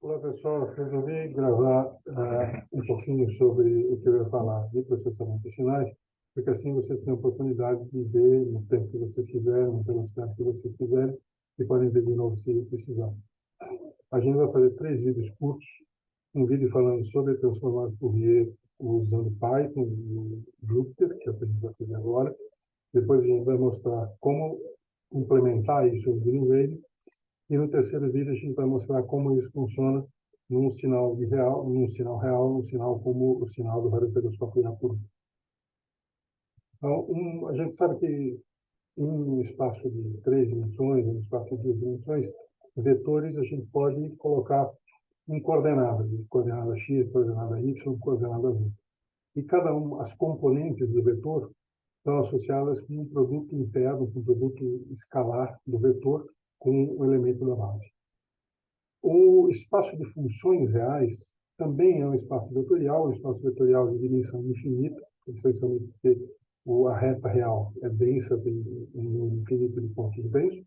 Olá, pessoal. Resolvi gravar um pouquinho sobre o que eu ia falar de processamento de sinais, porque assim vocês têm a oportunidade de ver no tempo que vocês quiserem, no velocidade que vocês quiserem, e podem ver de novo se precisar. A gente vai fazer 3 vídeos curtos. Um vídeo falando sobre transformadas Fourier usando Python e Jupyter, que é o que a gente vai fazer agora. Depois a gente vai mostrar como implementar isso no GNU. E no terceiro vídeo a gente vai mostrar como isso funciona num sinal real, num sinal como o sinal do radioperescópio Irapuru. Então, a gente sabe que em um espaço de 3 dimensões, em um espaço de 2 dimensões, vetores a gente pode colocar em coordenadas, de coordenada x, coordenada y, coordenada z. E as componentes do vetor estão associadas com um produto interno, com um produto escalar do vetor, com o elemento da base. O espaço de funções reais também é um espaço vetorial de dimensão infinita, essencialmente porque a reta real é densa, tem um número infinito de pontos densos.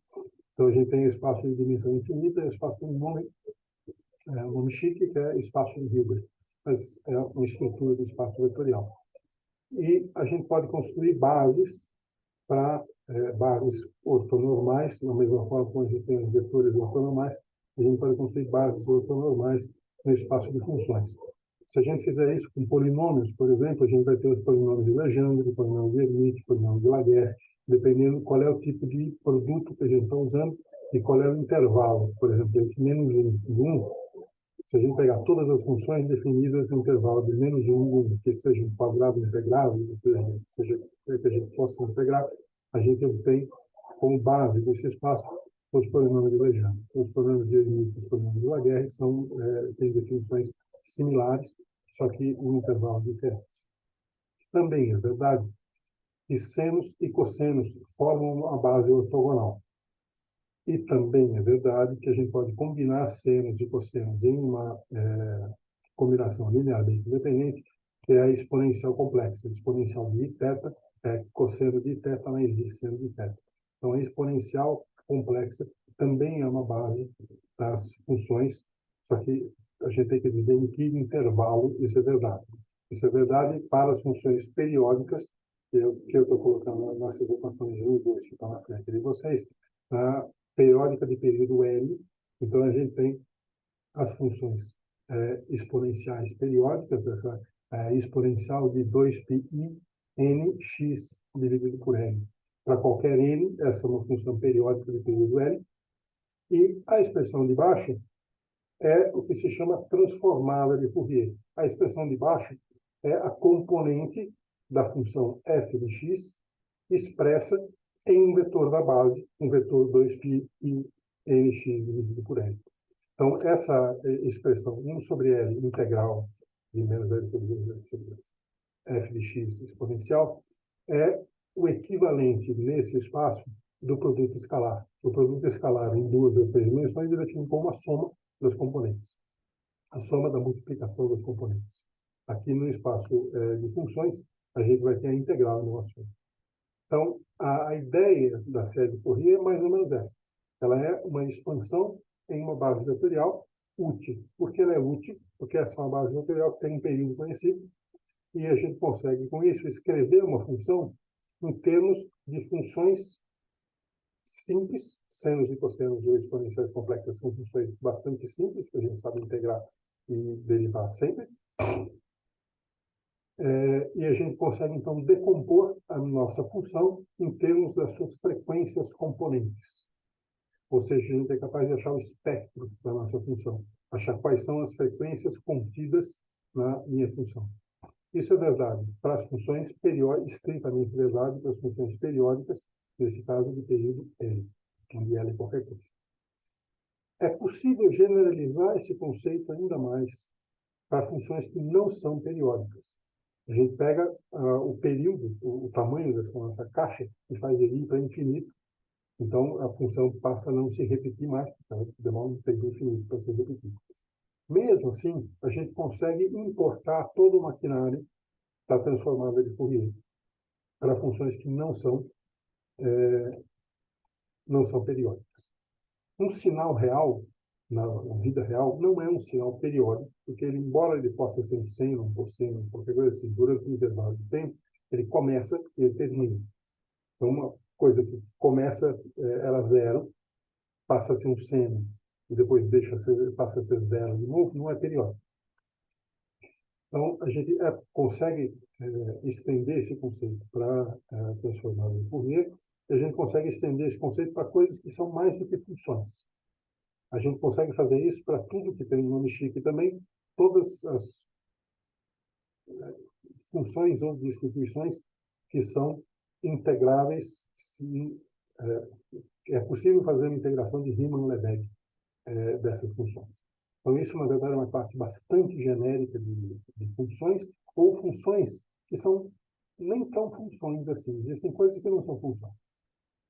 Então, a gente tem espaço de dimensão infinita e espaço de um nome chique, que é espaço de Hilbert, mas é uma estrutura do espaço vetorial. E a gente pode construir bases para bases ortonormais, da mesma forma como a gente tem os vetores ortonormais, a gente pode construir bases ortonormais no espaço de funções. Se a gente fizer isso com polinômios, por exemplo, a gente vai ter os polinômios de Legendre, polinômio de Hermite, polinômio de Laguerre, dependendo qual é o tipo de produto que a gente está usando e qual é o intervalo. Por exemplo, entre -1 e 1, se a gente pegar todas as funções definidas no intervalo de -1 e 1, que seja um quadrado integrável, seja que a gente possa integrar, a gente obtém como base desse espaço os polinômios de Legendre. Os polinômios de Hermite e os polinômios de Laguerre têm definições similares, só que em intervalos diferentes. Também é verdade que senos e cossenos formam uma base ortogonal. E também é verdade que a gente pode combinar senos e cossenos em uma combinação linearmente independente, que é a exponencial complexa. A exponencial de θ é cosseno de θ mais i seno de θ. Então, a exponencial complexa também é uma base das funções, só que a gente tem que dizer em que intervalo isso é verdade. Isso é verdade para as funções periódicas, que eu estou colocando nessas equações de 1 e 2 que estão na frente de vocês, a periódica de período L. Então, a gente tem as funções exponenciais periódicas, essa exponencial de 2πi nx dividido por n. Para qualquer n, essa é uma função periódica de período L. E a expressão de baixo é o que se chama transformada de Fourier. A expressão de baixo é a componente da função f de x expressa em um vetor da base, um vetor 2πi nx dividido por n. Então, essa expressão 1 sobre L integral de menos L sobre 2 sobre f de x exponencial é o equivalente nesse espaço do produto escalar. O produto escalar em 2 ou 3 dimensões é definido como a soma das componentes, a soma da multiplicação das componentes. Aqui no espaço de funções, a gente vai ter a integral no assunto. Então, a ideia da série de Fourier é mais ou menos essa. Ela é uma expansão em uma base vetorial útil. Por que ela é útil? Porque essa é uma base vetorial que tem um período conhecido e a gente consegue, com isso, escrever uma função em termos de funções simples, senos e cossenos ou exponenciais complexas são funções bastante simples, que a gente sabe integrar e derivar sempre. E a gente consegue, então, decompor a nossa função em termos das suas frequências componentes. Ou seja, a gente é capaz de achar o espectro da nossa função, achar quais são as frequências contidas na minha função. Isso é verdade para as funções periódicas, estritamente verdade para as funções periódicas, nesse caso de período L, onde L é qualquer coisa. É possível generalizar esse conceito ainda mais para funções que não são periódicas. A gente pega o período, o tamanho dessa nossa caixa e faz ele ir para infinito. Então, a função passa a não se repetir mais, porque ela demora um tempo infinito para ser repetida. Mesmo assim, a gente consegue importar todo o maquinário da transformada de Fourier para funções que não são periódicas. Um sinal real na vida real, não é um sinal periódico, porque ele, embora ele possa ser um seno, um cosseno, qualquer coisa assim, durante um intervalo de tempo, ele começa e ele termina. Então, uma coisa que começa, era zero, passa a ser um seno, e depois passa a ser zero de novo, não é periódico. Então, a gente consegue estender esse conceito para transformar em Fourier, e a gente consegue estender esse conceito para coisas que são mais do que funções. A gente consegue fazer isso para tudo que tem nome chique também, todas as funções ou distribuições que são integráveis, se é possível fazer uma integração de Riemann-Lebesgue dessas funções. Então, isso, na verdade, é uma classe bastante genérica de funções, ou funções que são nem tão funções assim. Existem coisas que não são funções.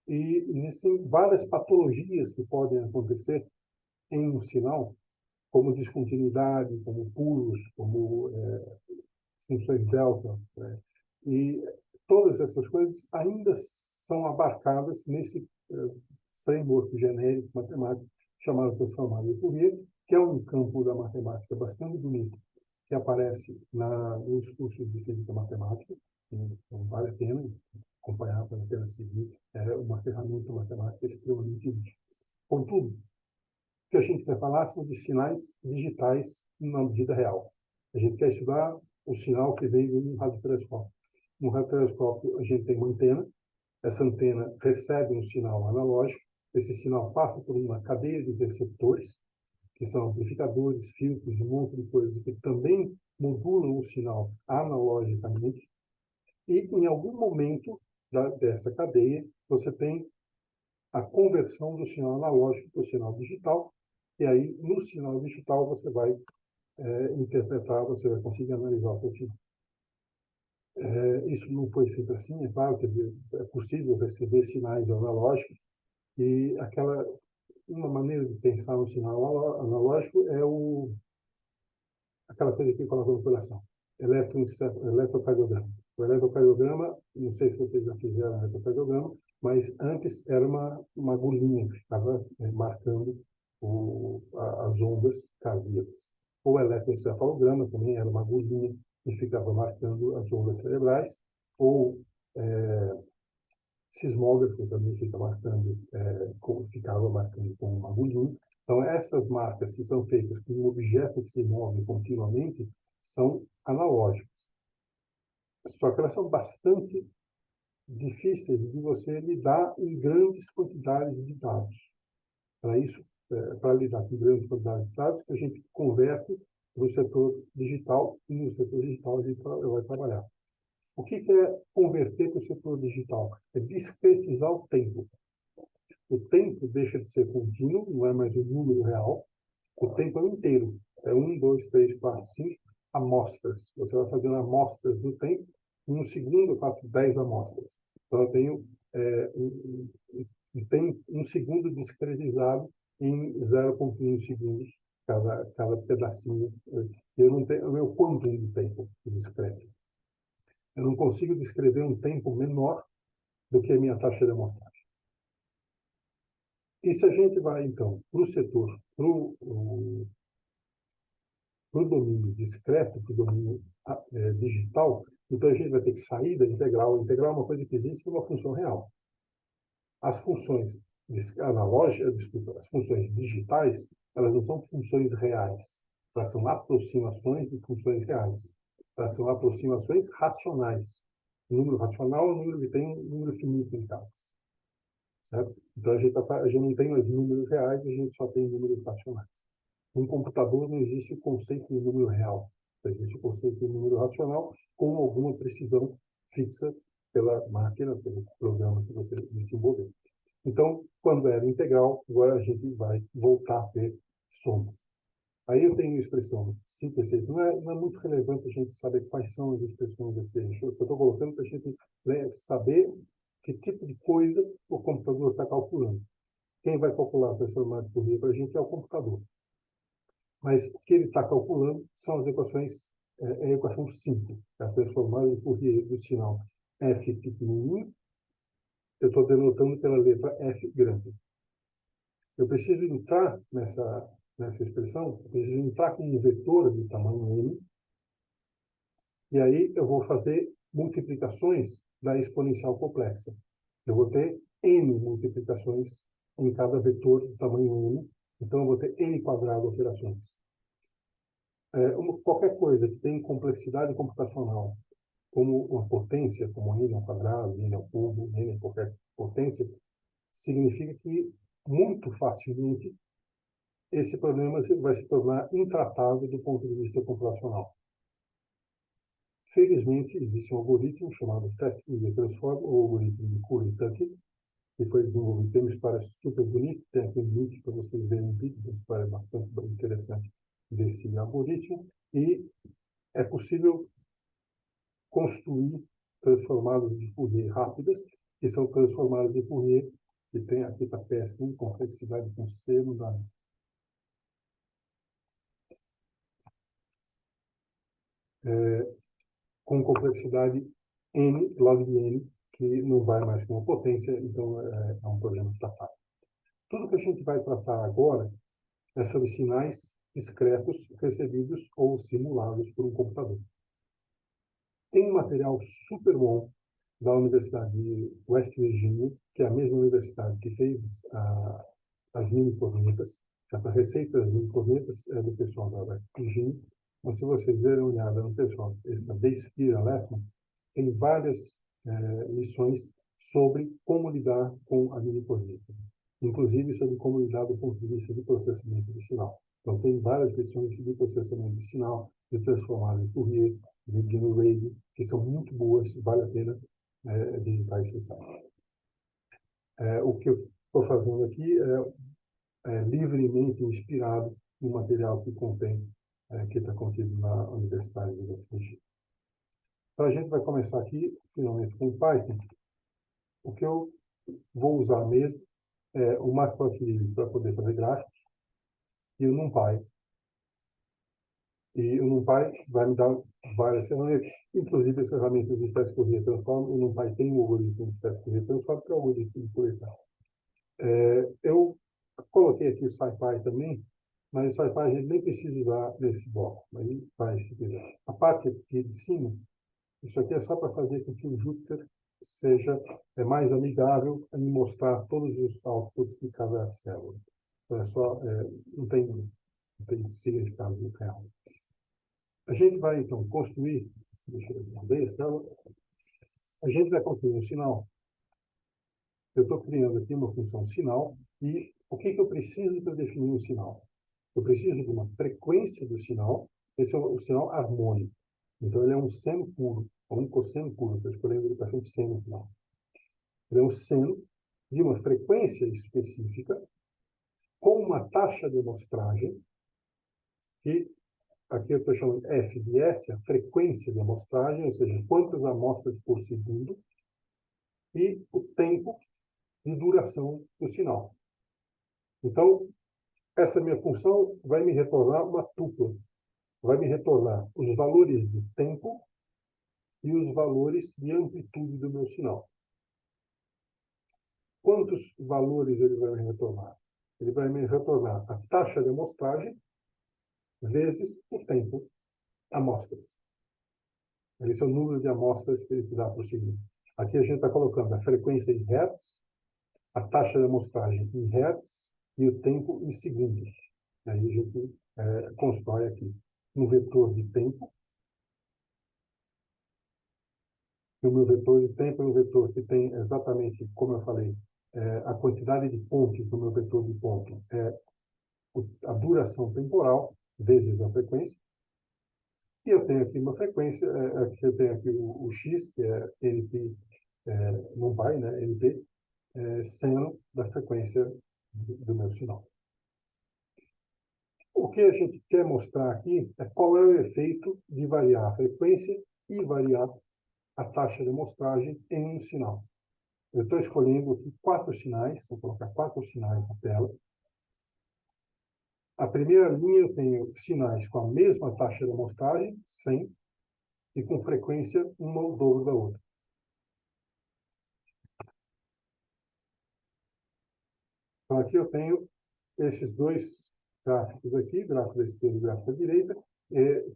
E existem várias patologias que podem acontecer em um sinal, como descontinuidade, como pulos, como funções delta. Né? E todas essas coisas ainda são abarcadas nesse framework genérico matemático chamado transformada de Fourier, que é um campo da matemática bastante bonito, que aparece nos cursos de física matemática. Então, vale a pena acompanhar, vale a pena seguir. É uma ferramenta matemática extremamente útil. Contudo, o que a gente quer falar são de sinais digitais na vida real. A gente quer estudar o sinal que vem de um radiotelescópio. No radiotelescópio, a gente tem uma antena. Essa antena recebe um sinal analógico. Esse sinal passa por uma cadeia de receptores, que são amplificadores, filtros, um monte de coisas que também modulam o sinal analogicamente. E, em algum momento dessa cadeia, você tem a conversão do sinal analógico para o sinal digital. E aí, no sinal digital, você vai interpretar, você vai conseguir analisar o seu sinal. Isso não foi sempre assim, é claro que é possível receber sinais analógicos, e uma maneira de pensar no sinal analógico é aquela coisa que coloca no coração, eletrocardiograma. O eletrocardiograma, não sei se vocês já fizeram eletrocardiograma, mas antes era uma agulhinha que ficava marcando as ondas cardíacas. O eletroencefalograma também era uma agulhinha que ficava marcando as ondas cerebrais, ou sismógrafo também ficava marcando com uma agulhinha. Então, essas marcas que são feitas com um objeto que se move continuamente são analógicas. Só que elas são bastante difíceis de você lidar em grandes quantidades de dados. Para isso, para lidar com grandes quantidades de dados, que a gente converte para o setor digital, e no setor digital a gente vai trabalhar. O que é converter para o setor digital? É discretizar o tempo. O tempo deixa de ser contínuo, não é mais um número real. O tempo é inteiro. É 1, 2, 3, 4, 5 amostras. Você vai fazendo amostras do tempo. Em um segundo eu faço 10 amostras. Então eu tenho um segundo discretizado em 0,1 segundos cada pedacinho. Eu não tenho o meu quantum de tempo discreto. Eu não consigo descrever um tempo menor do que a minha taxa de amostragem. E se a gente vai, então, para o setor, para o domínio discreto, para o domínio digital, então a gente vai ter que sair da integral. A integral é uma coisa que existe, é uma função real. As funções analógicas, desculpa, as funções digitais, elas não são funções reais. Elas são aproximações de funções reais. Elas são aproximações racionais. O número racional é um número que tem um número finito de casas. Certo? Então, a gente não tem mais números reais, a gente só tem números racionais. Em computador não existe o conceito de número real. Existe o conceito de número racional com alguma precisão fixa pela máquina, pelo programa que você desenvolveu. Então, quando era integral, agora a gente vai voltar a ter soma. Aí eu tenho a expressão síntese. Não é muito relevante a gente saber quais são as expressões aqui. Eu estou colocando para a gente saber que tipo de coisa o computador está calculando. Quem vai calcular a transformada de Fourier para a gente é o computador. Mas o que ele está calculando são as equações, a equação simples, a transformada de Fourier do sinal f pequenininho. Eu estou denotando pela letra f grande. Eu preciso entrar nessa expressão, eu preciso entrar com um vetor de tamanho n, e aí eu vou fazer multiplicações da exponencial complexa. Eu vou ter n multiplicações em cada vetor de tamanho n, então eu vou ter n quadrado operações. Qualquer coisa que tem complexidade computacional, como uma potência, como n ao quadrado, n ao cubo, n qualquer potência, significa que, muito facilmente, esse problema vai se tornar intratável do ponto de vista computacional. Felizmente, existe um algoritmo chamado Fast Fourier Transform, ou algoritmo de Cooley-Tuckett, que foi desenvolvido. Tem uma história super bonita, tem aqui um link para vocês verem um vídeo, uma história bastante interessante desse algoritmo, e é possível construir transformadas de Fourier rápidas, que são transformadas de Fourier, que tem aqui para péssimo, complexidade com C, não dá. Com complexidade n, log de n, que não vai mais com a potência, então é um problema tratável. Tudo que a gente vai tratar agora é sobre sinais discretos recebidos ou simulados por um computador. Tem um material super bom da Universidade de West Virginia, que é a mesma universidade que fez as mini-cornetas. A receita das mini-cornetas é do pessoal da West Virginia. Mas se vocês derem uma olhada no pessoal, essa Base Spiral Lesson, tem várias lições sobre como lidar com a mini-corneta. Inclusive sobre como lidar do ponto de vista de processamento de sinal. Então, tem várias lições de processamento de sinal, de transformada em Fourier, de GNU-Radio, que são muito boas, vale a pena visitar esse site. O que eu estou fazendo aqui é livremente inspirado no material que contém, que está contido na Universidade de West Virginia. Então, a gente vai começar aqui, finalmente, com o Python. O que eu vou usar mesmo é o Matplotlib para poder fazer gráficos e o NumPy. E o NumPy vai me dar várias ferramentas, inclusive as ferramentas de teste Fourier Transform. O NumPy tem um algoritmo de teste Fourier Transform, que é o algoritmo de coletar. Eu coloquei aqui o SciPy também, mas o SciPy a gente nem precisa usar nesse bloco, aí vai se quiser. A parte aqui de cima, isso aqui é só para fazer com que o Jupyter seja mais amigável em mostrar todos os outputs de cada célula. Então, não tem significado real. A gente vai, então, construir, deixa eu ver a célula, a gente vai construir um sinal. Eu estou criando aqui uma função sinal, e o que eu preciso para definir um sinal? Eu preciso de uma frequência do sinal, esse é o sinal harmônico. Então, ele é um seno puro, ou um cosseno puro, estou escolhendo ele para ser um seno no final. Ele é um seno de uma frequência específica, com uma taxa de amostragem, que aqui eu estou chamando f de s, a frequência de amostragem, ou seja, quantas amostras por segundo, e o tempo de duração do sinal. Então, essa minha função vai me retornar uma tupla. Vai me retornar os valores de tempo e os valores de amplitude do meu sinal. Quantos valores ele vai me retornar? Ele vai me retornar a taxa de amostragem vezes o tempo amostras. Esse é o número de amostras que ele dá por segundo. Aqui a gente está colocando a frequência em hertz, a taxa de amostragem em hertz e o tempo em segundos. Aí a gente constrói aqui um vetor de tempo. E o meu vetor de tempo é um vetor que tem exatamente, como eu falei, a quantidade de pontos do meu vetor de ponto é a duração temporal vezes a frequência. E eu tenho aqui uma frequência, aqui eu tenho aqui o x, que é NP, NumPy, né, NP, seno da frequência do meu sinal. O que a gente quer mostrar aqui é qual é o efeito de variar a frequência e variar a taxa de amostragem em um sinal. Eu estou escolhendo aqui 4 sinais, vou colocar 4 sinais na tela. A primeira linha eu tenho sinais com a mesma taxa de amostragem, 100, e com frequência uma ou dobro da outra. Então aqui eu tenho esses dois gráficos aqui, gráfico da esquerda e gráfico da direita,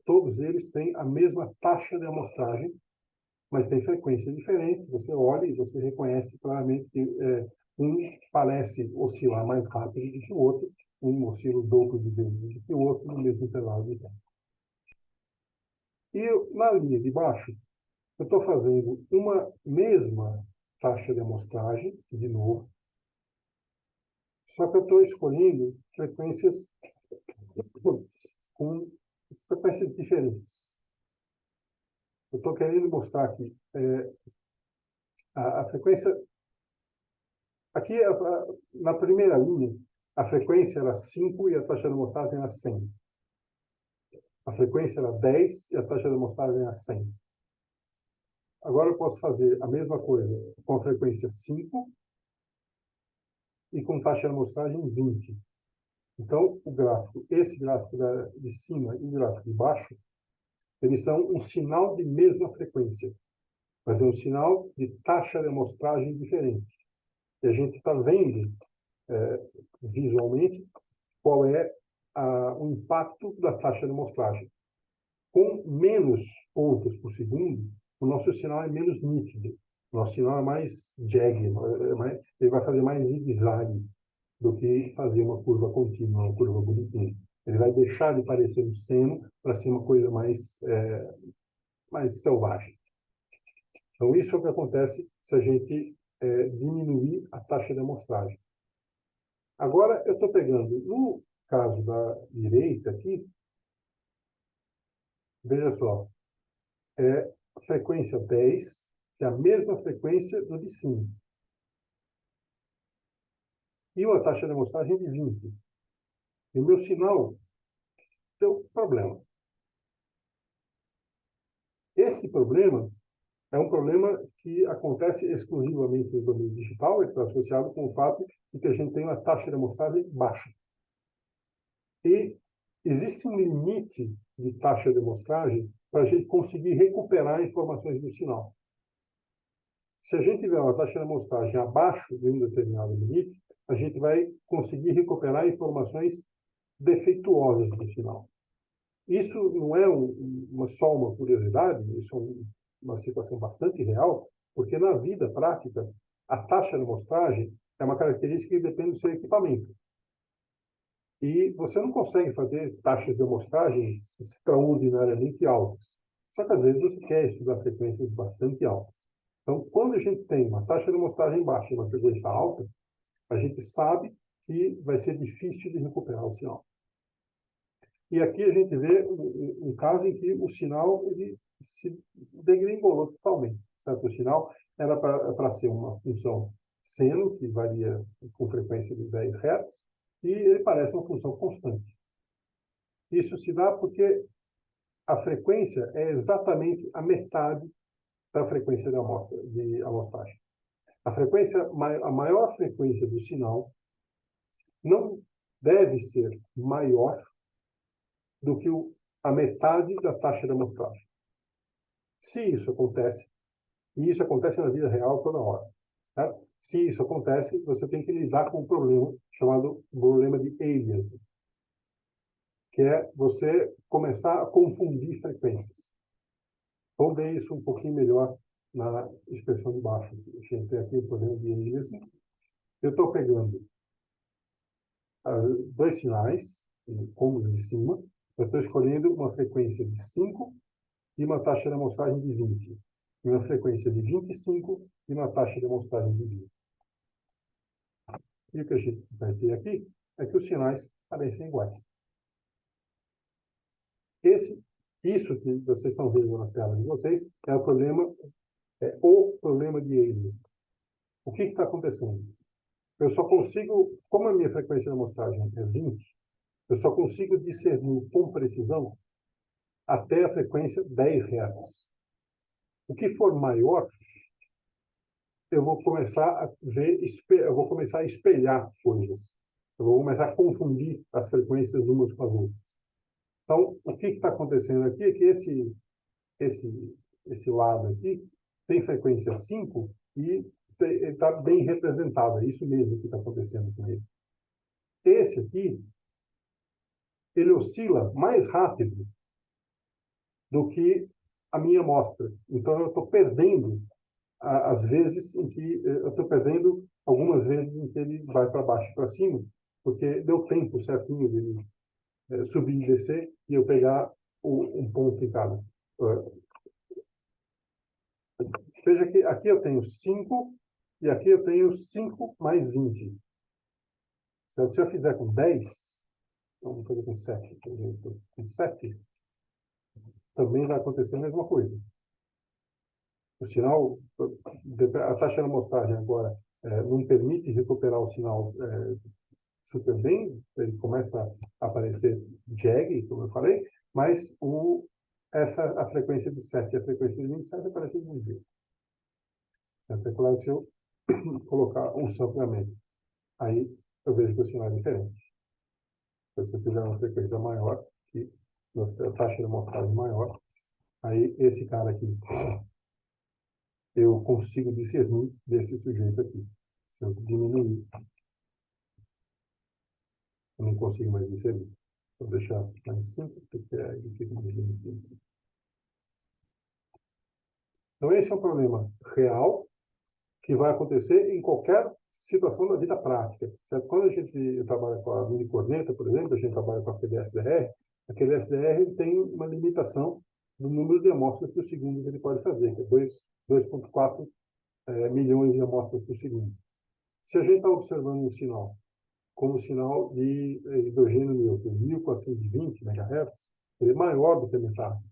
todos eles têm a mesma taxa de amostragem, mas tem frequências diferentes. Você olha e você reconhece claramente que um parece oscilar mais rápido do que o outro, um oscila o dobro de vezes do que o outro no mesmo intervalo de tempo. E na linha de baixo, eu estou fazendo uma mesma taxa de amostragem, de novo, só que eu estou escolhendo frequências com frequências diferentes. Eu estou querendo mostrar aqui a frequência. Aqui, na primeira linha, a frequência era 5 e a taxa de amostragem era 100. A frequência era 10 e a taxa de amostragem era 100. Agora eu posso fazer a mesma coisa com a frequência 5 e com taxa de amostragem 20. Então, esse gráfico de cima e o gráfico de baixo, eles são um sinal de mesma frequência, mas é um sinal de taxa de amostragem diferente. E a gente está vendo visualmente qual é o impacto da taxa de amostragem. Com menos pontos por segundo, o nosso sinal é menos nítido. O nosso sinal é mais jag, ele vai fazer mais zigue-zague do que fazer uma curva contínua, uma curva bonitinha. Ele vai deixar de parecer um seno para ser uma coisa mais selvagem. Então, isso é o que acontece se a gente diminuir a taxa de amostragem. Agora, eu estou pegando, no caso da direita aqui, veja só, a frequência 10, que é a mesma frequência do de cima. E uma taxa de amostragem de 20. E o meu sinal tem um problema. Esse problema é um problema que acontece exclusivamente no domínio digital, e está associado com o fato de que a gente tem uma taxa de amostragem baixa. E existe um limite de taxa de amostragem para a gente conseguir recuperar informações do sinal. Se a gente tiver uma taxa de amostragem abaixo de um determinado limite, a gente vai conseguir recuperar informações defeituosas do sinal. Isso não é só uma curiosidade, isso é uma situação bastante real, porque na vida prática, a taxa de amostragem é uma característica que depende do seu equipamento. E você não consegue fazer taxas de amostragem extraordinariamente altas. Só que às vezes você quer estudar frequências bastante altas. Então, quando a gente tem uma taxa de amostragem baixa e uma frequência alta, a gente sabe que vai ser difícil de recuperar o sinal. E aqui a gente vê um caso em que o sinal ele se degringolou totalmente. Certo? O sinal era para ser uma função seno, que varia com frequência de 10 Hz, e ele parece uma função constante. Isso se dá porque a frequência é exatamente a metade da frequência de amostragem. A maior frequência do sinal não deve ser maior do que a metade da taxa de amostragem. Se isso acontece, e isso acontece na vida real toda hora, certo? Se isso acontece, você tem que lidar com um problema chamado problema de aliasing, que é você começar a confundir frequências. Vamos ver isso um pouquinho melhor na expressão de baixo. A gente tem aqui o problema de aliasing. Eu estou pegando dois sinais, como os de cima. Eu estou escolhendo uma frequência de 5 e uma taxa de amostragem de 20. E uma frequência de 25 e uma taxa de amostragem de 20. E o que a gente vai ter aqui é que os sinais parecem iguais. Isso que vocês estão vendo na tela de vocês é o problema de aliasing. O que está acontecendo? Eu só consigo, como a minha frequência de amostragem é 20, eu só consigo discernir com precisão até a frequência 10 Hz. O que for maior, eu vou começar a ver, eu vou começar a espelhar coisas. Eu vou começar a confundir as frequências umas com as outras. Então, o que está acontecendo aqui é que esse lado aqui tem frequência 5 e está bem representado. É isso mesmo que está acontecendo com ele. Esse aqui ele oscila mais rápido do que a minha amostra. Então, eu estou perdendo as vezes em que eu estou perdendo algumas vezes em que ele vai para baixo e para cima, porque deu tempo certinho dele subir e descer e eu pegar um ponto em cada. Veja que aqui eu tenho 5 e aqui eu tenho 5 mais 20. Certo? Se eu fizer com 10, vamos fazer com 7. Com 7, também vai acontecer a mesma coisa. O sinal, a taxa de amostragem agora não permite recuperar o sinal super bem, ele começa a aparecer jag, como eu falei, mas a frequência de 7 e a frequência de 27 aparece de um jeito. É claro, se eu colocar um sampleamento, aí eu vejo que o sinal é diferente. Se eu fizer uma frequência maior, que a taxa de amostragem maior, aí esse cara aqui, eu consigo discernir desse sujeito aqui. Se eu diminuir, eu não consigo mais discernir. Vou deixar mais 5, porque é fica mais limitado. Então, esse é um problema real que vai acontecer em qualquer situação da vida prática. Certo? Quando a gente trabalha com a mini corneta, por exemplo, a gente trabalha com aquele SDR, aquele SDR tem uma limitação no número de amostras por segundo que ele pode fazer, que é 2,4 milhões de amostras por segundo. Se a gente está observando um sinal, como o sinal de hidrogênio neutro, 1420 MHz, ele é maior do que a metade.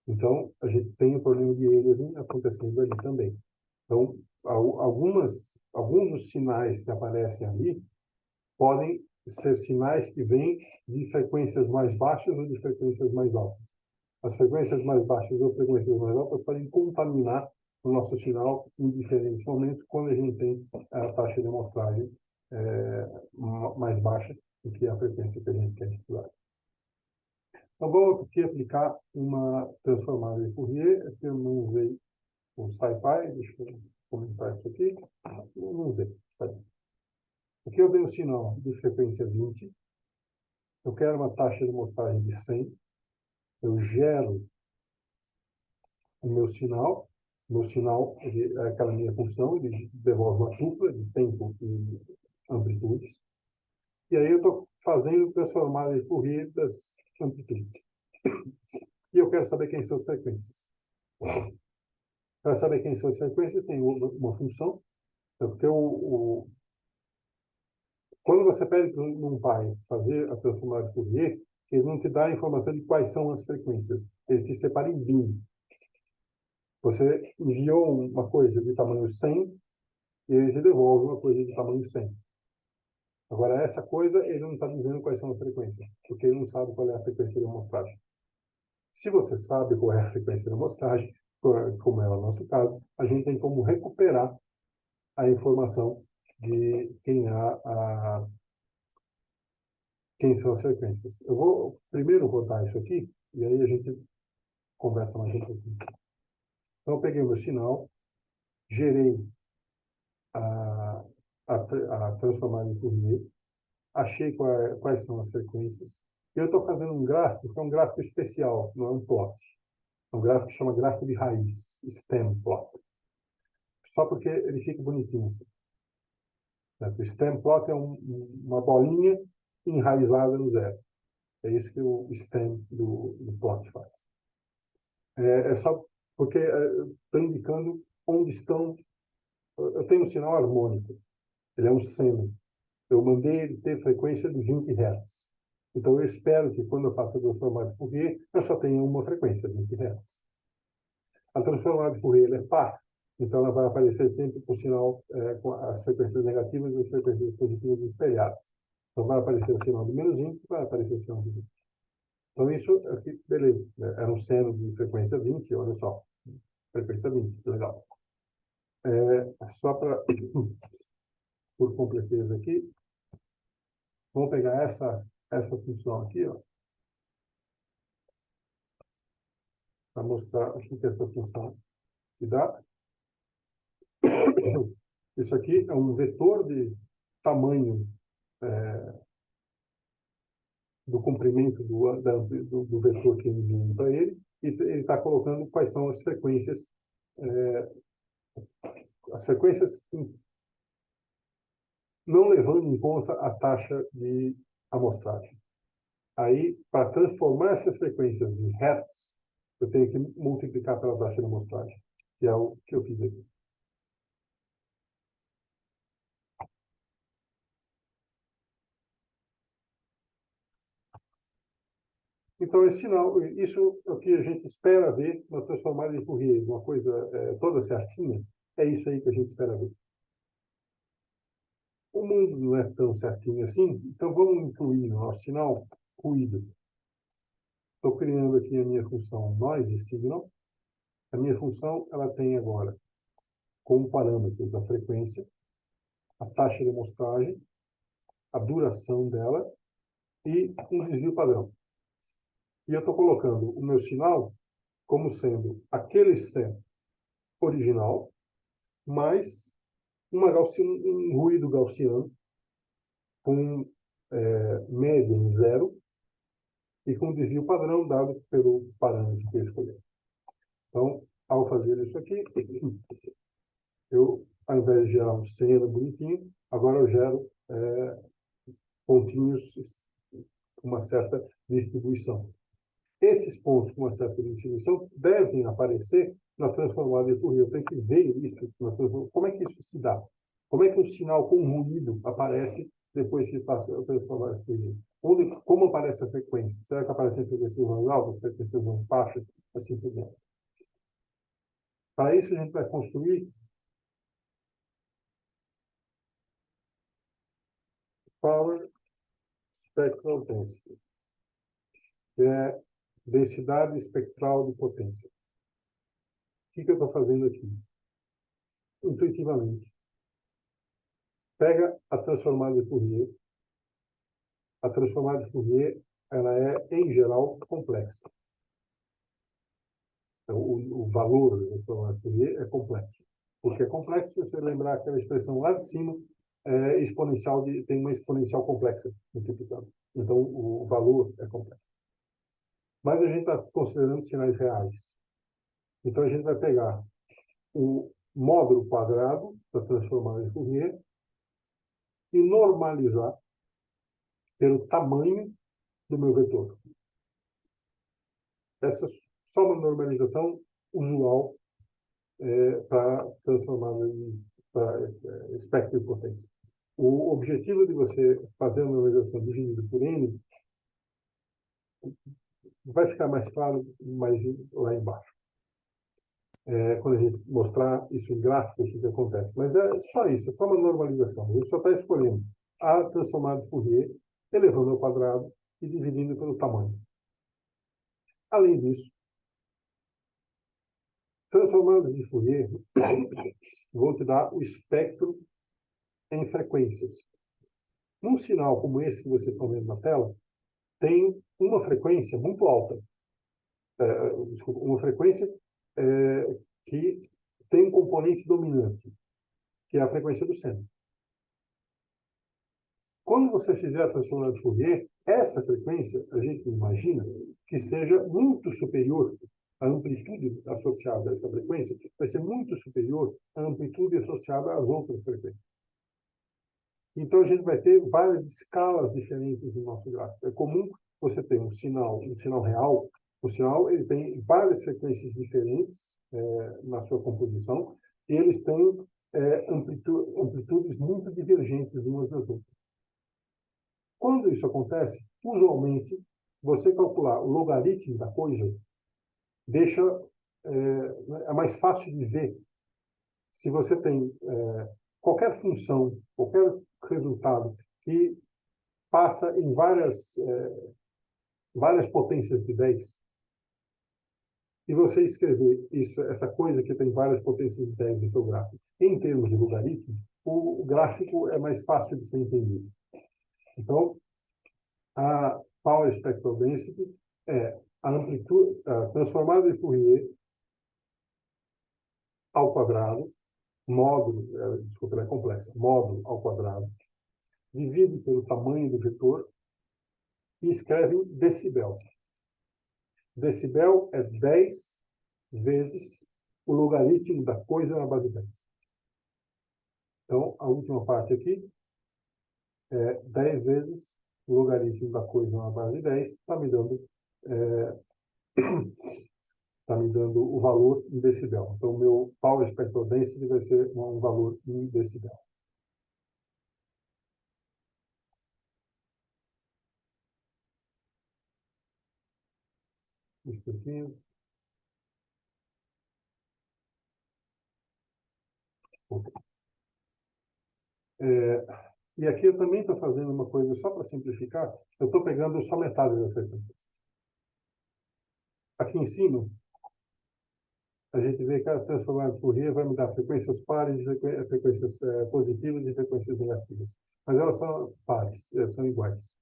Então, a gente tem o problema de aliasing acontecendo ali também. Então, alguns dos sinais que aparecem ali podem ser sinais que vêm de frequências mais baixas ou de frequências mais altas. As frequências mais baixas ou frequências mais altas podem contaminar o nosso sinal em diferentes momentos quando a gente tem a taxa de amostragem mais baixa do que a frequência que a gente quer estudar. Então, vamos aqui aplicar uma transformada de Fourier, que eu não usei o SciPy, deixa eu comentar isso aqui, não usei. Aqui eu tenho um sinal de frequência 20, eu quero uma taxa de amostragem de 100, eu gero o meu sinal é aquela minha função, ele devolve uma tupla de tempo e amplitudes, e aí eu estou fazendo transformada de Fourier das amplitudes. E eu quero saber quem são as frequências. Para saber quem são as frequências, tem uma função, porque quando você pede para um pai fazer a transformada de Fourier, ele não te dá a informação de quais são as frequências. Ele te separa em bin. Você enviou uma coisa de tamanho 100 e ele te devolve uma coisa de tamanho 100. Agora, essa coisa, ele não está dizendo quais são as frequências, porque ele não sabe qual é a frequência de amostragem. Se você sabe qual é a frequência de amostragem, como é o nosso caso, a gente tem como recuperar a informação de quem são as frequências. Eu vou primeiro rodar isso aqui, e aí a gente conversa mais um pouquinho. Então, eu peguei o meu sinal, gerei a, a transformada em Fourier, achei quais são as frequências, e eu estou fazendo um gráfico, que é um gráfico especial, não é um plot. É um gráfico que chama gráfico de raiz, stem plot. Só porque ele fica bonitinho assim. O stem plot é uma bolinha enraizada no zero. É isso que o stem do plot faz. É só porque estou indicando onde estão. Eu tenho um sinal harmônico, ele é um seno. Eu mandei ele ter frequência de 20 Hz. Então, eu espero que quando eu faça a transformada de Fourier, eu só tenha uma frequência, 20 Hz. A transformada de Fourier é par, então ela vai aparecer sempre com o sinal com as frequências negativas e as frequências positivas espelhadas. Então, vai aparecer o sinal do menos 20 e vai aparecer o sinal do 20. Então, isso aqui, beleza. Era um seno de frequência 20, olha só. Frequência 20, que legal. Só para, por completeza aqui, vamos pegar essa função aqui, ó, para mostrar o que é essa função que dá. Isso aqui é um vetor de tamanho do comprimento do vetor que envia para ele, e ele está colocando quais são as frequências não levando em conta a taxa de amostragem. Aí, para transformar essas frequências em hertz, eu tenho que multiplicar pela taxa de amostragem, que é o que eu fiz aqui. Então, esse sinal, isso é o que a gente espera ver na transformada de Fourier, uma coisa toda certinha, é isso aí que a gente espera ver. O mundo não é tão certinho assim, então vamos incluir no nosso sinal ruído. Estou criando aqui a minha função noise signal. A minha função ela tem agora como parâmetros a frequência, a taxa de amostragem, a duração dela e um desvio padrão. E eu estou colocando o meu sinal como sendo aquele sem original mais um ruído gaussiano com média em zero e com desvio padrão dado pelo parâmetro que eu escolhi. Então, ao fazer isso aqui, eu, ao invés de gerar um seno bonitinho, agora eu gero pontinhos com uma certa distribuição. Esses pontos com uma certa distribuição devem aparecer na transformada de Fourier. Eu tenho que ver isso, como é que isso se dá? Como é que um sinal com ruído aparece depois que passa a transformada de Fourier? Como aparece a frequência? Será que aparecem frequências mais altas, frequências mais baixas, assim por diante? Para isso, a gente vai construir Power Spectral Density, que é densidade espectral de potência. O que eu estou fazendo aqui? Intuitivamente. Pega a transformada de Fourier. A transformada de Fourier ela é, em geral, complexa. Então, o valor da transformada de Fourier é complexo. Porque é complexo, se você lembrar aquela expressão lá de cima, tem uma exponencial complexa multiplicando. Então, o valor é complexo. Mas a gente está considerando sinais reais. Então, a gente vai pegar o módulo quadrado da transformada de Fourier e normalizar pelo tamanho do meu vetor. Essa é só uma normalização usual para transformada em espectro de potência. O objetivo de você fazer a normalização dividida por n vai ficar mais claro mais lá embaixo. Quando a gente mostrar isso em gráficos, o que acontece. Mas é só isso, é só uma normalização. A gente só está escolhendo a transformada de Fourier, elevando ao quadrado e dividindo pelo tamanho. Além disso, transformadas de Fourier vão te dar o espectro em frequências. Um sinal como esse que vocês estão vendo na tela tem uma frequência muito alta. Desculpa, uma frequência que tem um componente dominante, que é a frequência do seno. Quando você fizer a transformada de Fourier, essa frequência, a gente imagina que seja muito superior, a amplitude associada a essa frequência vai ser muito superior à amplitude associada às outras frequências. Então, a gente vai ter várias escalas diferentes no nosso gráfico. É comum você ter um sinal real. O sinal ele tem várias frequências diferentes na sua composição e eles têm amplitudes muito divergentes umas das outras. Quando isso acontece, usualmente, você calcular o logaritmo da coisa deixa é mais fácil de ver se você tem qualquer função, qualquer resultado que passa em várias potências de 10, e você escrever essa coisa que tem várias potências de 10 no seu gráfico em termos de logaritmo, o gráfico é mais fácil de ser entendido. Então, a Power Spectral Density é a amplitude transformada de Fourier ao quadrado, desculpa, ela é complexa, módulo ao quadrado, dividido pelo tamanho do vetor, e escreve em decibel. Decibel é 10 vezes o logaritmo da coisa na base 10. Então, a última parte aqui é 10 vezes o logaritmo da coisa na base 10, está me dando o valor em decibel. Então, o meu power spectral density vai ser um valor em decibel. Isso aqui. E aqui eu também estou fazendo uma coisa só para simplificar. Eu estou pegando só metade das frequências. Aqui em cima, a gente vê que a transformada de Fourier vai me dar frequências pares, frequências positivas e frequências negativas. Mas elas são pares, elas são iguais.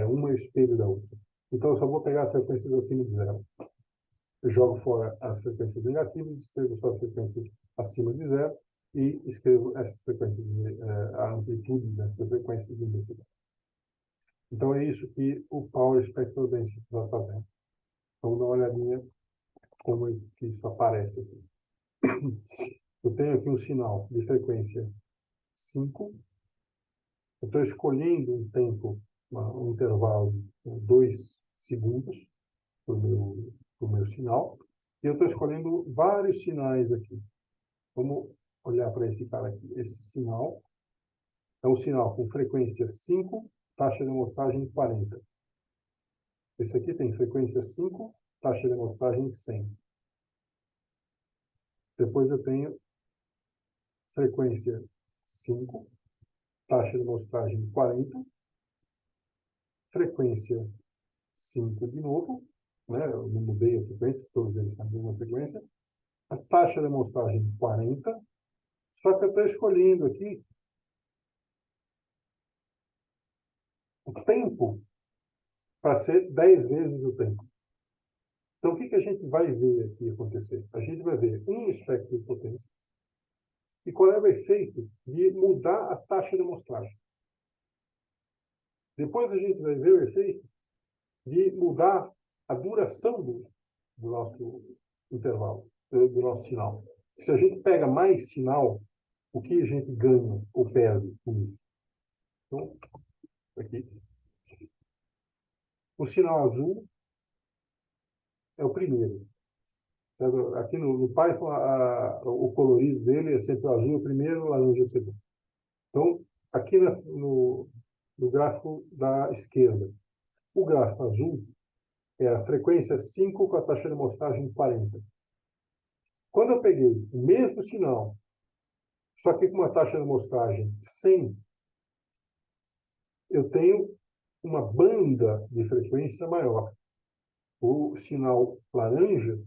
Uma é o espelho da outra. Então, eu só vou pegar as frequências acima de zero. Eu jogo fora as frequências negativas, escrevo só as frequências acima de zero e escrevo essas frequências, a amplitude dessas frequências em decibel. Então, é isso que o Power Spectral Density vai fazer. Vamos dar uma olhadinha como é que isso aparece aqui. Eu tenho aqui um sinal de frequência 5. Eu estou escolhendo um tempo, um intervalo de 2 segundos para o meu sinal. E eu estou escolhendo vários sinais aqui. Vamos olhar para esse cara aqui. Esse sinal é um sinal com frequência 5, taxa de amostragem 40. Esse aqui tem frequência 5, taxa de amostragem 100. Depois eu tenho frequência 5, taxa de amostragem 40, frequência 5 de novo, né? Eu não mudei a frequência, todos eles têm a mesma frequência. A taxa de amostragem 40, só que eu estou escolhendo aqui o tempo para ser 10 vezes o tempo. Então, o que a gente vai ver aqui acontecer? A gente vai ver um espectro de potência e qual é o efeito de mudar a taxa de amostragem. Depois a gente vai ver o efeito de mudar a duração do nosso intervalo, do nosso sinal. Se a gente pega mais sinal, o que a gente ganha ou perde com isso? Então, aqui. O sinal azul é o primeiro. Aqui no Python, o colorido dele é sempre o azul, o primeiro, o laranja, o segundo. Então, aqui no gráfico da esquerda, o gráfico azul é a frequência 5 com a taxa de amostragem 40. Quando eu peguei o mesmo sinal, só que com uma taxa de amostragem 100, eu tenho uma banda de frequência maior. O sinal laranja,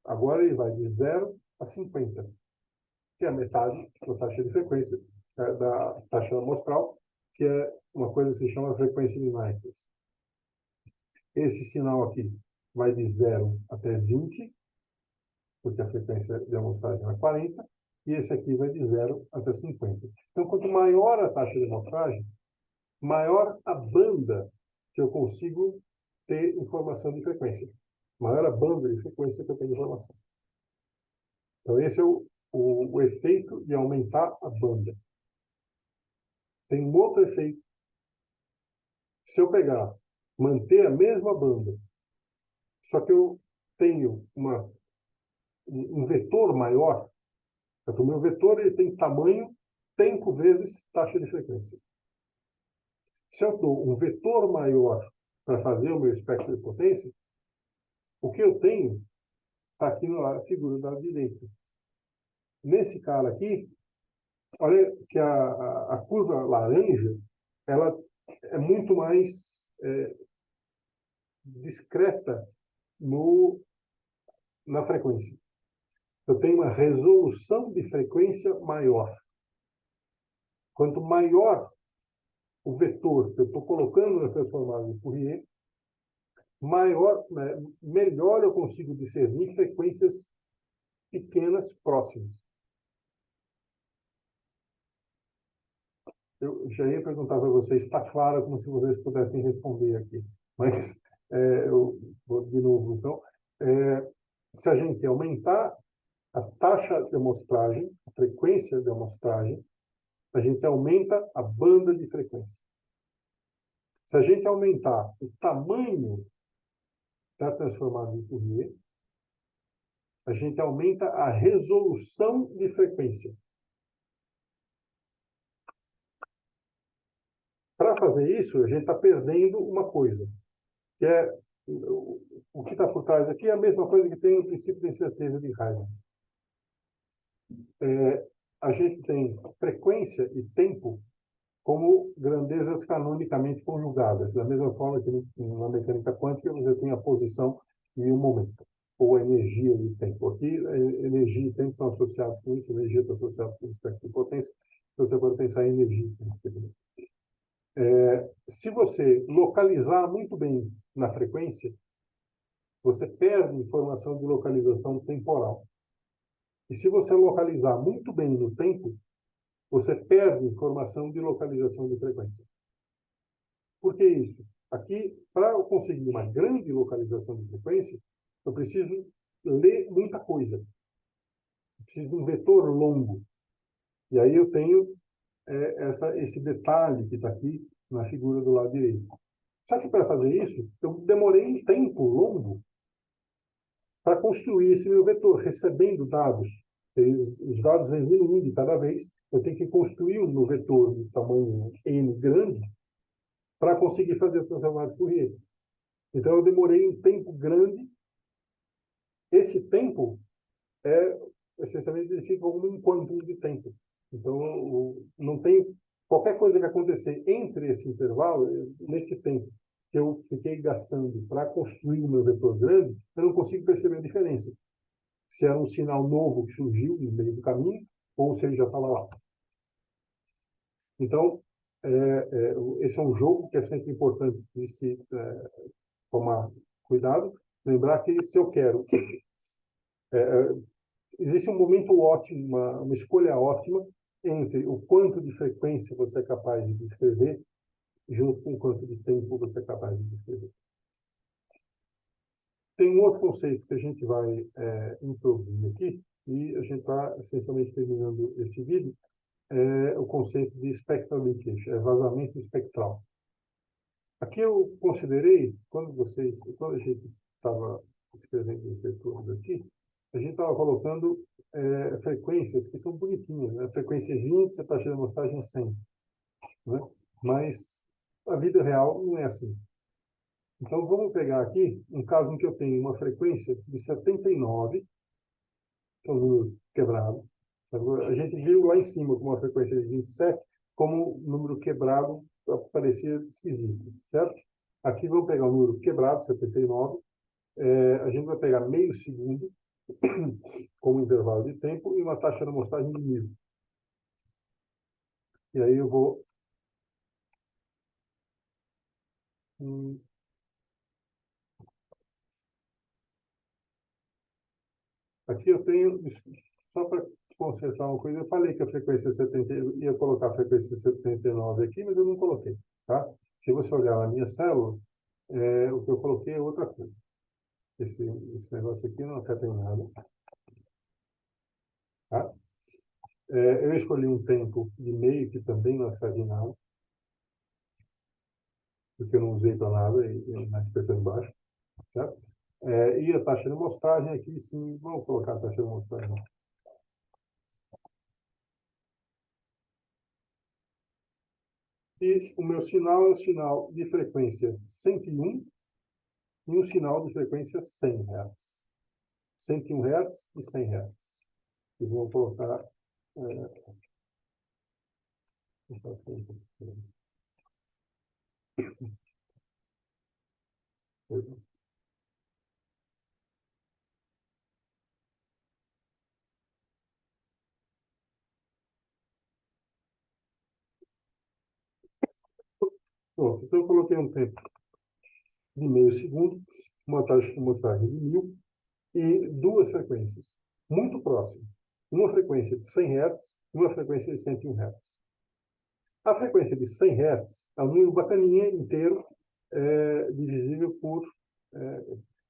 agora ele vai de 0 a 50, que é a metade da taxa de frequência, da taxa amostral, que é uma coisa que se chama frequência de Nyquist. Esse sinal aqui vai de 0 até 20, porque a frequência de amostragem é 40, e esse aqui vai de 0 até 50. Então, quanto maior a taxa de amostragem, maior a banda que eu consigo ter informação de frequência. Maior a banda de frequência que eu tenho de informação. Então, esse é o efeito de aumentar a banda. Tem um outro efeito. Se eu manter a mesma banda, só que eu tenho um vetor maior, o meu vetor ele tem tamanho, tempo vezes taxa de frequência. Se eu dou um vetor maior para fazer o meu espectro de potência, o que eu tenho está aqui na figura da direita. Nesse cara aqui, olha que a curva laranja, ela é muito mais discreta na frequência. Eu tenho uma resolução de frequência maior. Quanto maior o vetor que eu estou colocando na transformada de Fourier, melhor eu consigo discernir frequências pequenas próximas. eu já ia perguntar para vocês, está claro, como se vocês pudessem responder aqui. Mas eu vou de novo, então. Se a gente aumentar a taxa de amostragem, a frequência de amostragem, a gente aumenta a banda de frequência. Se a gente aumentar o tamanho da transformada de Fourier, a gente aumenta a resolução de frequência. Para fazer isso, a gente está perdendo uma coisa, que é o que está por trás aqui é a mesma coisa que tem no princípio de incerteza de Heisenberg. A gente tem frequência e tempo como grandezas canonicamente conjugadas, da mesma forma que na mecânica quântica você tem a posição e o momento, ou a energia e o tempo. Aqui, energia e tempo estão associados com isso, energia está associada com o espectro de potência, você pode pensar em energia. Se você localizar muito bem na frequência, você perde informação de localização temporal. E se você localizar muito bem no tempo, você perde informação de localização de frequência. Por que isso? Aqui, para eu conseguir uma grande localização de frequência, eu preciso ler muita coisa. Eu preciso de um vetor longo. E aí eu tenho esse detalhe que está aqui na figura do lado direito. Só que para fazer isso, eu demorei um tempo longo para construir esse meu vetor, recebendo dados. Os dados vêm vindo um de cada vez. Eu tenho que construir um meu vetor de tamanho n grande para conseguir fazer a transformada de Fourier. Então, eu demorei um tempo grande. Esse tempo essencialmente identifica como um quantum de tempo. Então, não tem qualquer coisa que acontecer entre esse intervalo, nesse tempo que eu fiquei gastando para construir o meu vetor grande, eu não consigo perceber a diferença. Se é um sinal novo que surgiu no meio do caminho, ou se ele já estava lá. Então, esse é um jogo que é sempre importante de se tomar cuidado. Lembrar que se eu quero... existe um momento ótimo, uma escolha ótima entre o quanto de frequência você é capaz de descrever junto com o quanto de tempo você é capaz de descrever. Tem um outro conceito que a gente vai introduzir aqui, e a gente está essencialmente terminando esse vídeo, o conceito de spectral leakage, vazamento espectral. Aqui eu considerei, quando a gente estava escrevendo os vetores aqui, a gente estava colocando frequências que são bonitinhas, né? Frequência 20, a taxa de amostragem 100. Né? Mas a vida real não é assim. Então, vamos pegar aqui um caso em que eu tenho uma frequência de 79, que é um número quebrado. A gente viu lá em cima com uma frequência de 27, como um número quebrado parecia esquisito, certo? Aqui vamos pegar um número quebrado, 79. A gente vai pegar meio segundo como intervalo de tempo e uma taxa de amostragem de 1000. E aí eu vou... Aqui eu tenho, só para consertar uma coisa, eu falei que a frequência 70, eu ia colocar a frequência 79 aqui, mas eu não coloquei, tá? Se você olhar na minha célula, o que eu coloquei é outra coisa. Esse negócio aqui não afeta em nada, tá? Eu escolhi um tempo de meio, que também não afeta em nada, porque eu não usei para nada, na expressão embaixo, certo? E a taxa de amostragem aqui, sim, vamos colocar a taxa de amostragem. E o meu sinal é um sinal de frequência 101 e um sinal de frequência 100 Hz. 101 Hz e 100 Hz. E vou colocar... Pronto, então eu coloquei um tempo de meio segundo, uma taxa de amostragem de 1000 e duas frequências muito próximas. Uma frequência de 100 Hz e uma frequência de 101 Hz. A frequência de 100 Hz é um número bacaninha inteiro, divisível por...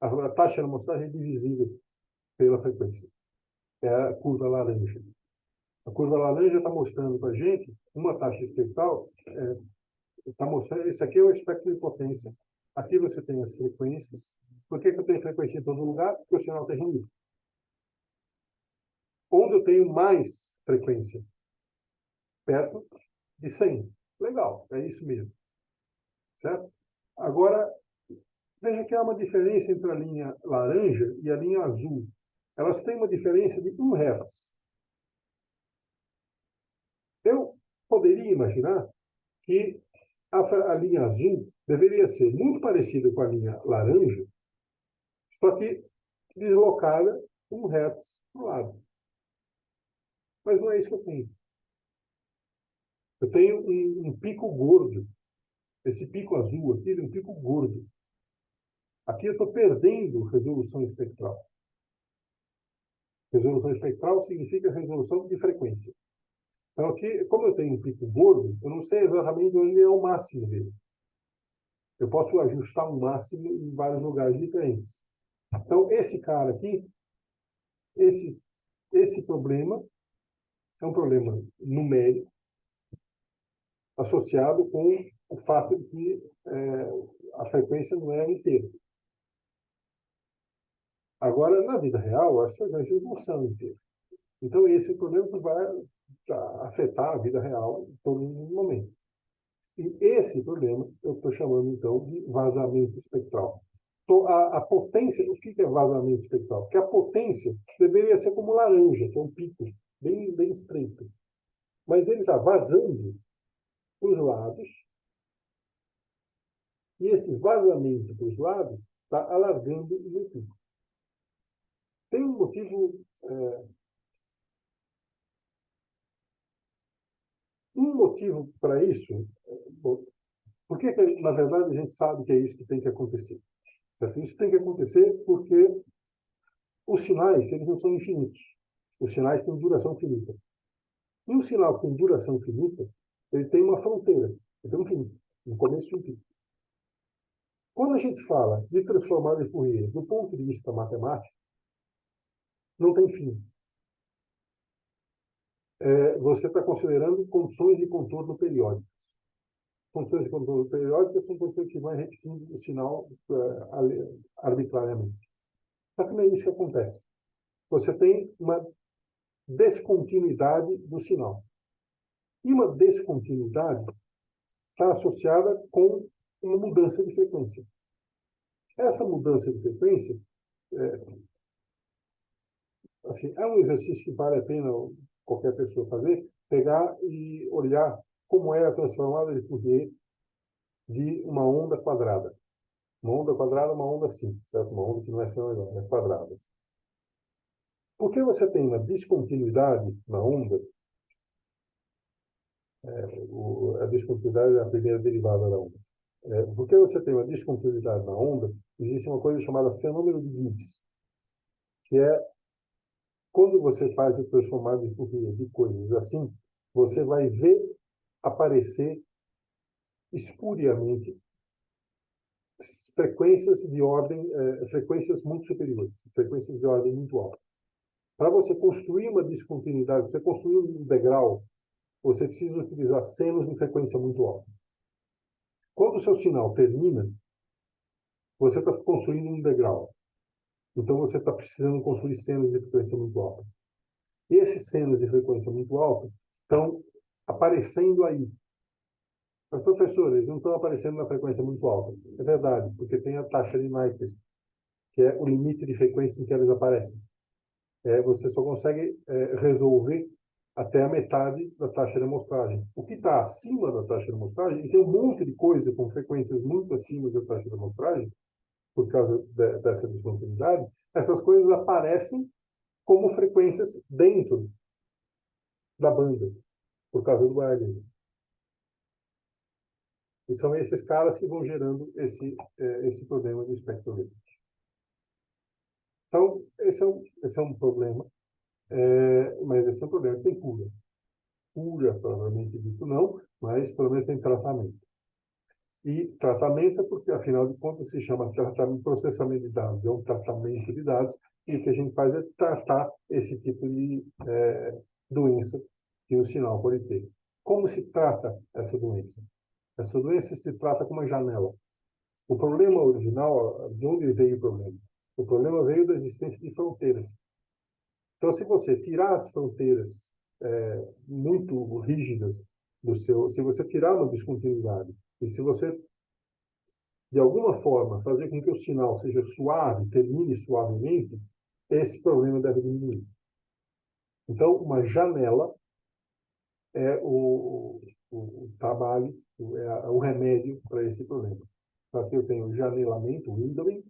a taxa de amostragem é divisível pela frequência. É a curva laranja. A curva laranja está mostrando para a gente uma taxa espectral, está mostrando, esse aqui é o espectro de potência. Aqui você tem as frequências. Por que eu tenho frequência em todo lugar? Porque o sinal está ruim. Onde eu tenho mais frequência? Perto de 100. Legal, é isso mesmo. Certo? Agora, veja que há uma diferença entre a linha laranja e a linha azul. Elas têm uma diferença de 1 Hz. Eu poderia imaginar que a linha azul deveria ser muito parecida com a linha laranja, só que deslocada 1 Hz para o lado. Mas não é isso que eu tenho. Eu tenho um pico gordo. Esse pico azul aqui é um pico gordo. Aqui eu estou perdendo resolução espectral. Resolução espectral significa resolução de frequência. Então, aqui, como eu tenho um pico gordo, eu não sei exatamente onde é o máximo dele. Eu posso ajustar um máximo em vários lugares diferentes. Então, esse cara aqui, esse problema é um problema numérico associado com o fato de que a frequência não é inteira. Agora, na vida real, as frequências não são inteiras. Então, esse é o problema que vai afetar a vida real em todo momento. E esse problema eu estou chamando, então, de vazamento espectral. A potência, o que é vazamento espectral? Porque a potência deveria ser como laranja, que é um pico bem, bem estreito. Mas ele está vazando para os lados, e esse vazamento para os lados está alargando o meu pico. Tem um motivo... um motivo para isso... Por que, na verdade, a gente sabe que é isso que tem que acontecer? Certo? Isso tem que acontecer porque os sinais, eles não são infinitos. Os sinais têm duração finita. E um sinal com duração finita, ele tem uma fronteira, ele tem um fim, um começo e um fim. Quando a gente fala de transformada de Fourier do ponto de vista matemático, não tem fim. Você está considerando condições de contorno periódicas. Condições de contorno periódicas são condições que vão repetindo o sinal arbitrariamente. Só que não é isso que acontece. Você tem uma descontinuidade do sinal. E uma descontinuidade está associada com uma mudança de frequência. Essa mudança de frequência assim, é um exercício que vale a pena qualquer pessoa fazer, pegar e olhar como é a transformada de Fourier de uma onda quadrada. Uma onda quadrada é uma onda simples, certo? Uma onda que não é sinusoide, é quadrada. Porque você tem uma descontinuidade na onda, a descontinuidade é a primeira derivada da onda. Porque você tem uma descontinuidade na onda, existe uma coisa chamada fenômeno de Gibbs, que é quando você faz a transformada de Fourier de coisas assim, você vai ver aparecer espuriamente frequências de ordem, frequências muito superiores, frequências de ordem muito alta. Para você construir uma descontinuidade, você construir um degrau, você precisa utilizar senos de frequência muito alta. Quando o seu sinal termina, você está construindo um degrau. Então, você está precisando construir senos de frequência muito alta. Esses senos de frequência muito alta estão aparecendo aí. Mas, professor, eles não estão aparecendo na frequência muito alta. É verdade, porque tem a taxa de Nyquist, que é o limite de frequência em que eles aparecem. Você só consegue resolver até a metade da taxa de amostragem. O que está acima da taxa de amostragem, e tem um monte de coisa com frequências muito acima da taxa de amostragem, por causa dessa descontinuidade, essas coisas aparecem como frequências dentro da banda, por causa do wireless. E são esses caras que vão gerando esse problema do espectro elétrico. Então, esse é um problema, mas esse é um problema que tem cura. Cura, provavelmente dito não, mas pelo menos tem tratamento. E tratamento é porque, afinal de contas, se chama tratamento, processamento de dados, é um tratamento de dados, e o que a gente faz é tratar esse tipo de doença que o sinal pode ter. Como se trata essa doença? Essa doença se trata como uma janela. O problema original, de onde veio o problema? O problema veio da existência de fronteiras. Então, se você tirar as fronteiras muito rígidas do seu, se você tirar uma descontinuidade, e se você, de alguma forma, fazer com que o sinal seja suave, termine suavemente, esse problema deve diminuir. Então, uma janela é o trabalho, é o remédio para esse problema. Então, aqui eu tenho janelamento, windowing,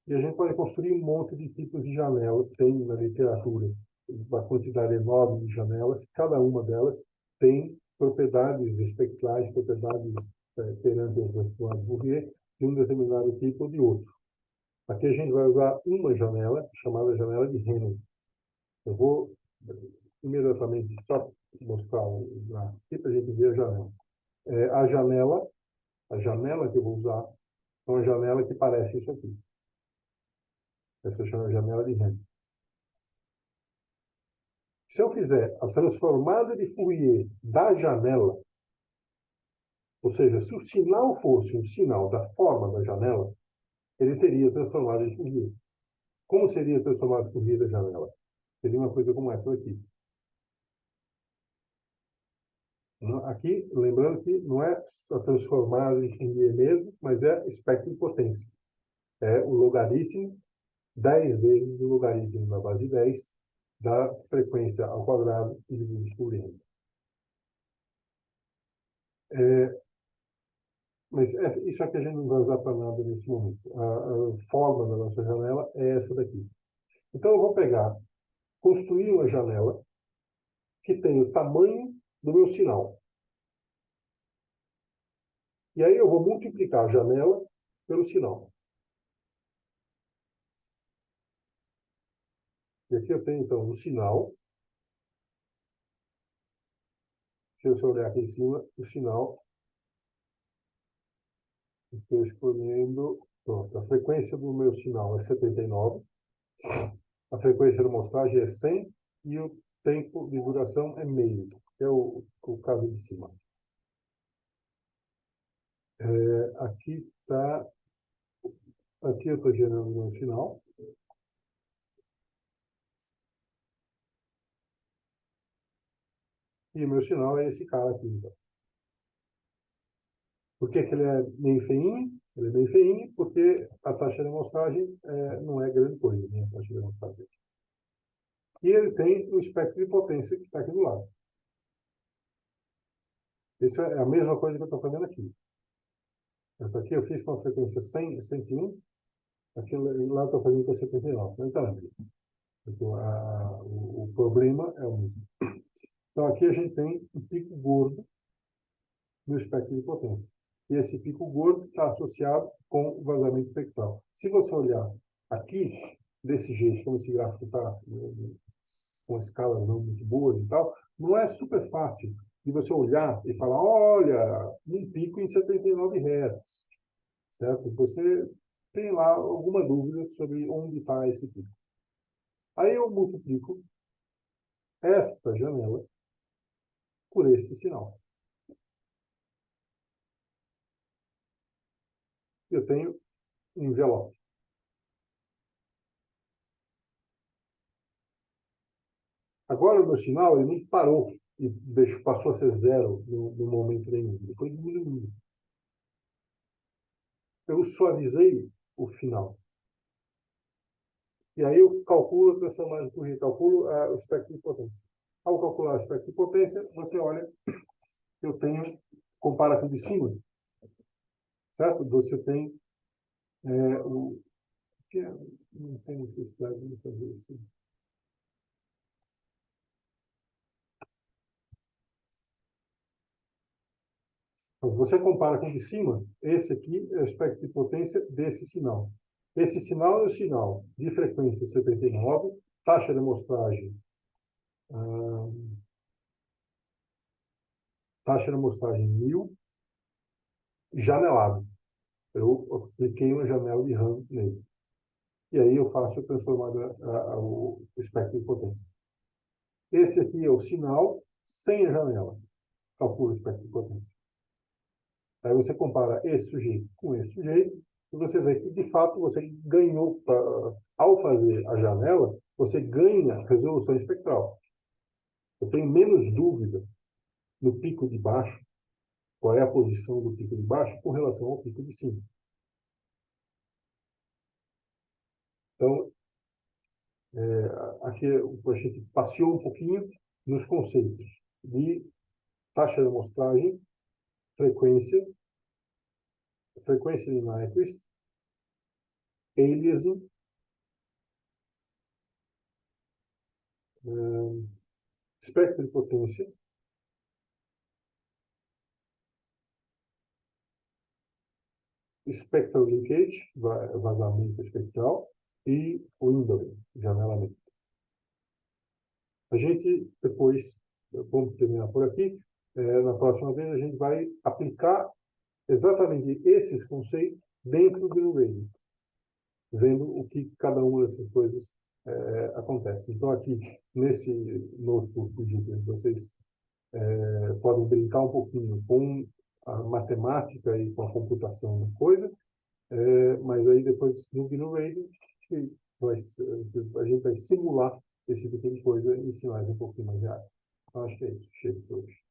e a gente pode construir um monte de tipos de janelas. Tem na literatura uma quantidade enorme de janelas. Cada uma delas tem propriedades espectrais, propriedades perante as versões Fourier de um determinado tipo ou de outro. Aqui a gente vai usar uma janela, chamada janela de Hannon. Eu vou imediatamente só mostrar um gráfico aqui para a gente ver a janela. A janela que eu vou usar é uma janela que parece isso aqui. Essa chama janela de Hannon. Se eu fizer a transformada de Fourier da janela, ou seja, se o sinal fosse um sinal da forma da janela, ele teria transformado de Fourier. Como seria transformado de Fourier da janela? Seria uma coisa como essa daqui. Aqui, lembrando que não é a transformada de Fourier mesmo, mas é espectro de potência. É o logaritmo 10 vezes o logaritmo na base 10 da frequência ao quadrado dividido por n. Mas isso aqui a gente não vai usar para nada nesse momento. A forma da nossa janela é essa daqui. Então, eu vou pegar, construir uma janela que tem o tamanho do meu sinal. E aí eu vou multiplicar a janela pelo sinal. E aqui eu tenho, então, o sinal. Se eu olhar aqui em cima, o sinal. Estou escolhendo. Pronto, a frequência do meu sinal é 79. A frequência de amostragem é 100 e o tempo de duração é meio, que é o caso de cima. Aqui está. Aqui eu estou gerando o meu sinal. E o meu sinal é esse cara aqui. Então. Por que ele é meio feinho? Ele é meio feinho porque a taxa de amostragem não é grande coisa, né? A taxa de amostragem. E ele tem o espectro de potência que está aqui do lado. Isso é a mesma coisa que eu estou fazendo aqui. Então, aqui eu fiz com a frequência 100, 101. Aqui lá eu estou fazendo com 79. Não está lembrando. Então, o problema é o mesmo. Então, aqui a gente tem um pico gordo no espectro de potência. E esse pico gordo está associado com o vazamento espectral. Se você olhar aqui, desse jeito, como esse gráfico está, com escalas não muito boas e tal, não é super fácil de você olhar e falar, olha, um pico em 79 Hz, certo? Você tem lá alguma dúvida sobre onde está esse pico. Aí eu multiplico esta janela por esse sinal. Eu tenho um envelope. Agora o meu sinal ele não parou e passou a ser zero no momento nenhum. Ele foi diminuindo. Eu suavizei o final. E aí eu calculo a transformada de Fourier, calculo o espectro de potência. Ao calcular o espectro de potência, você olha, eu tenho, compara com o de cima, certo? Você tem o que não tem necessidade de fazer isso. Então, você compara com o de cima, esse aqui é o espectro de potência desse sinal. Esse sinal é o sinal de frequência 79, taxa de amostragem taxa de amostragem 1000, janelado. Eu apliquei uma janela de RAM nele. E aí eu faço a transformada o espectro de potência. Esse aqui é o sinal sem a janela. Calcula o espectro de potência. Aí você compara esse sujeito com esse sujeito e você vê que, de fato, você ganhou, ao fazer a janela, você ganha resolução espectral. Eu tenho menos dúvida no pico de baixo, qual é a posição do pico de baixo, com relação ao pico de cima. Então, aqui a gente passeou um pouquinho nos conceitos de taxa de amostragem, frequência de Nyquist, aliasing, espectro de potência, spectral leakage, vazamento espectral, e windowing, janelamento. A gente depois, vamos terminar por aqui, na próxima vez a gente vai aplicar exatamente esses conceitos dentro do GNU, vendo o que cada uma dessas coisas acontece. Então aqui, nesse notebook de vocês podem brincar um pouquinho com a matemática e com a computação da coisa, mas aí depois no GNU Radio a gente vai simular esse tipo de coisa em sinais um pouquinho mais reais. Então acho que é isso. Chega por hoje.